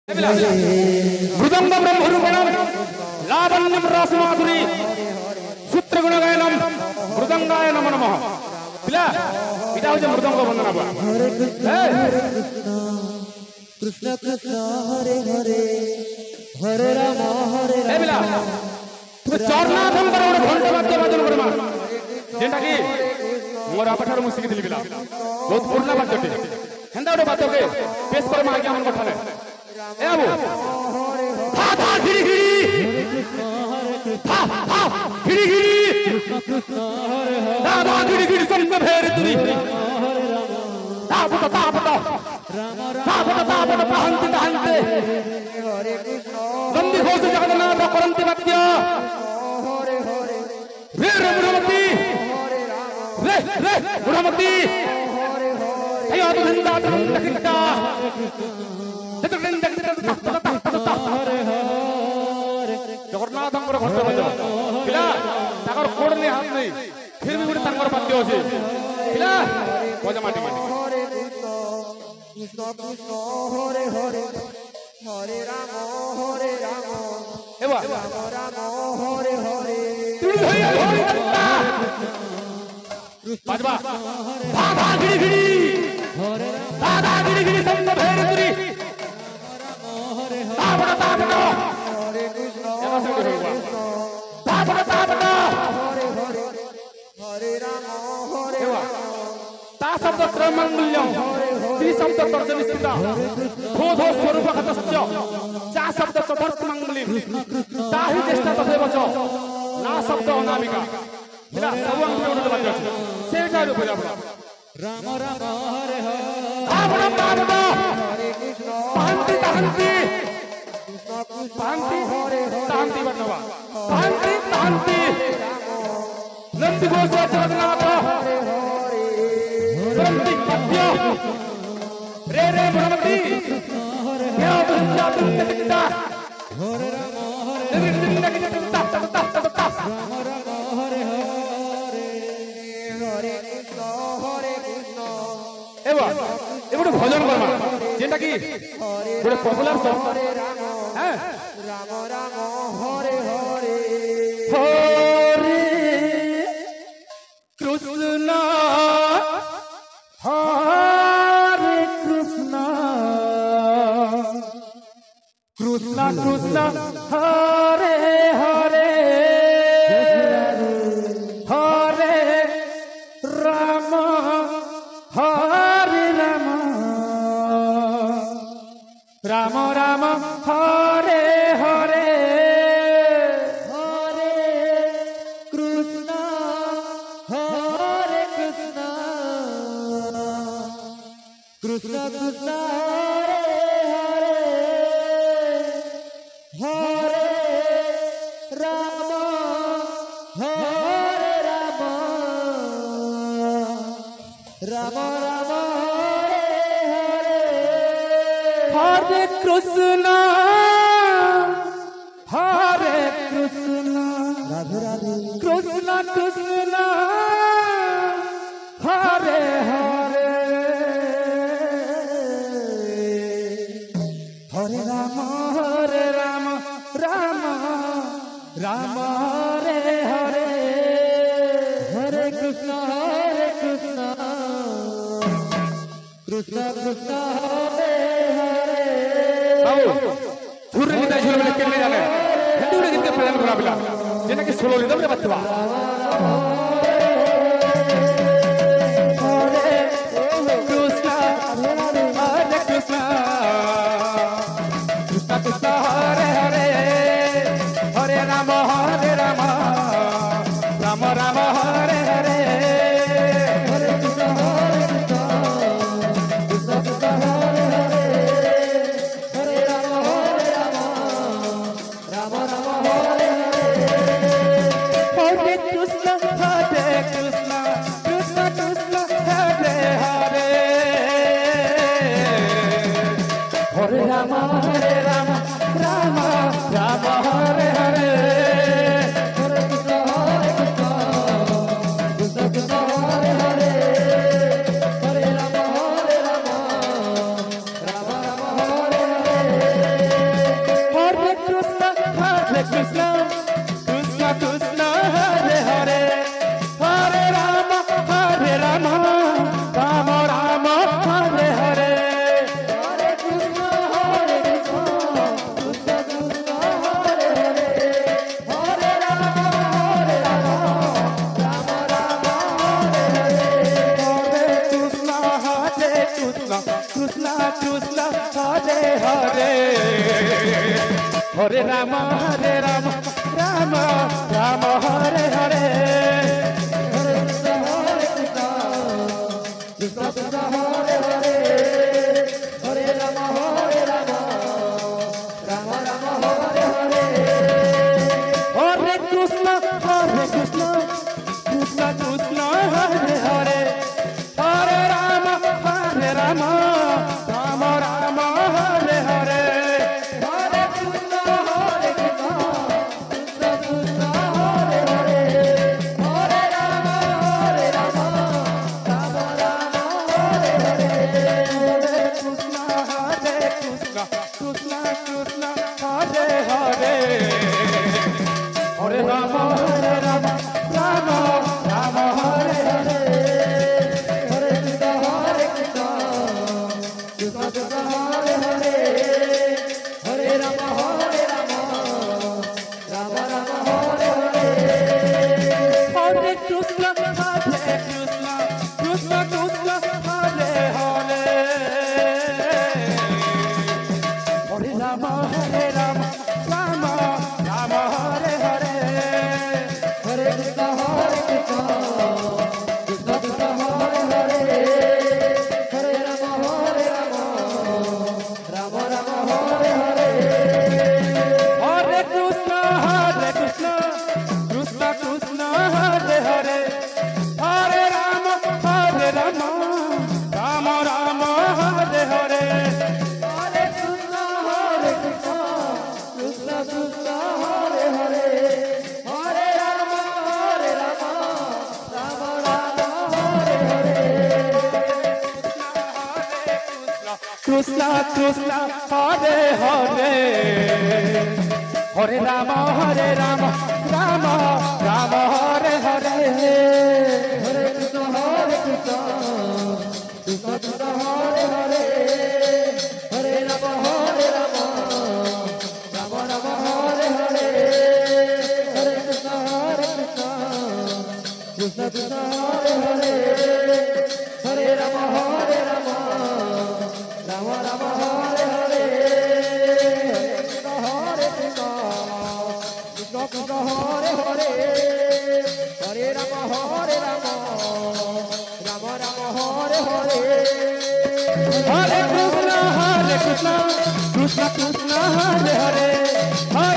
मृदंग ब्रह्मरूपिणं लावण्यं रसमाधुरी सूत्रगुणगायनं मृदंगाय नमो नमः। पिला पिता हो मृदंग वंदना बा कृष्ण कृष्ण हरे हरे हरे राम हरे ए पिला तू चरनाथम कर ओडे घंटा वाद्य वादन करमा जेंटा की मोर आपठार मु सिखिथिली पिला बहुत पुराना वाद्यटे हेंदा ओडे वाद्य के पेश करमा आज्ञा मन कथाले ए बाबू था था गिरी गिरी था था गिरी गिरी दादा गिरी गिरी संग भेर तुरी तापट तापट तापट तापट प्रहंति दहंते नंदी घोष जगन्नाथ करंति वाद्य वीर बुढ़मती रे रे बुढ़मती अयो दुहिंदा दुहिंदा जगन्नाथ घंटा बजा पिला ताकर कोड नहीं हाथ नहीं फिर भी गोटे ताकर वाद्य अछि पिला बजा माटी माटी कृष्ण कृष्ण हरे हरे हरे राम एवा राम हरे हरे बाजबा दादा गिरी गिरी दादा गिरी गिरी संग भेर तुरी तापड़ तापड़ हरे कृष्ण तापड़ तापड़ हरे राम हरे एवा ता शब्द त्रयमंगल्यम त्री शब्द तर्जनी स्थिता धो धो स्वरूप खतस्य चा शब्द चतुर्थ मंगलिम ताहि ज्येष्ठ तथैव च ना शब्द अनामिका पिला सब अंग उड़े बज अछि से चारु बजा राम राम हरे हरे तापड़ तापड़ हरे कृष्ण पांति तांति कृष्ण कृष्ण पांति हरे हरे तांति बनवा पांति तांति नंदी घोष जगन्नाथ करंति वाद्य रे रे बुढ़मती क्या दुहिंदा दुहिंदा हरे राम हरे हरे कृष्ण एवा ए गोटे भजन करमा जेंटा की गोटे पॉपुलर सॉन्ग हैं राम राम हरे हरे हरे कृष्ण हरे कृष्ण कृष्ण कृष्ण हरे हरे हरे राम हरे राम राम राम हरे हरे हरे कृष्ण हरे कृष्ण कृष्ण कृष्ण हरे हरे हरे राम हरे राम राम राम हरे हरे हरे कृष्ण हरे कृष्ण राधे राधे कृष्ण कृष्ण हरे हरे हरे राम राम राम राम हरे हरे हरे कृष्ण कृष्ण कृष्ण हरे हरे बाबू सूर्य गीता झूल में केले जाने हिंदू ने गीत प्रदान करा बिला जेना कि सोलो रिदम रे बतवा हरे कृष्ण हरे कृष्ण कृष्ण कृष्ण हरे हरे हरे राम राम राम हरे हरे हरे कृष्ण कृष्ण कृष्ण हरे हरे हरे राम राम राम हरे हरे कृष्ण कृष्ण कृष्ण कृष्ण हरे हरे हरे राम राम राम हरे हरे हरे कृष्ण कृष्ण कृष्ण हरे हरे हरे राम राम राम राम हरे हरे हरे राम राम राम हरे हरे हरे कृष्ण कृष्ण कृष्ण हरे हरे हरे राम राम राम हरे हरे हरे कृष्ण कृष्ण कृष्ण हरे हरे हरे राम राम राम हरे हरे हरे कृष्ण कृष्ण कृष्ण हरे हरे हरे राम राम राम हरे हरे हरे कृष्ण कृष्ण कृष्ण हरे हरे हरे राम राम राम हरे हरे हरे कृष्ण कृष्ण कृष्ण हरे हरे हरे राम राम राम हरे हरे हरे कृष्ण कृष्ण कृष्ण हरे हरे हरे राम राम राम हरे हरे हरे कृष्ण कृष्ण कृष्ण हरे हरे हरे राम राम राम हरे हरे हरे कृष्ण कृष्ण कृष्ण हरे हरे हरे राम राम राम हरे हरे हरे कृष्ण कृष्ण कृष्ण हरे हरे हरे राम राम राम हरे हरे कृष्ण कृष्ण हरे हरे हरे राम राम हरे हरे हरे कृष्ण कृष्ण कृष्ण हरे हरे हरे राम राम राम हरे हरे हरे कृष्ण कृष्ण कृष्ण हरे हरे हरे राम राम राम हरे हरे हरे कृष्ण कृष्ण कृष्ण हरे हरे हरे राम राम राम हरे हरे हरे कृष्ण कृष्ण कृष्ण हरे हरे हरे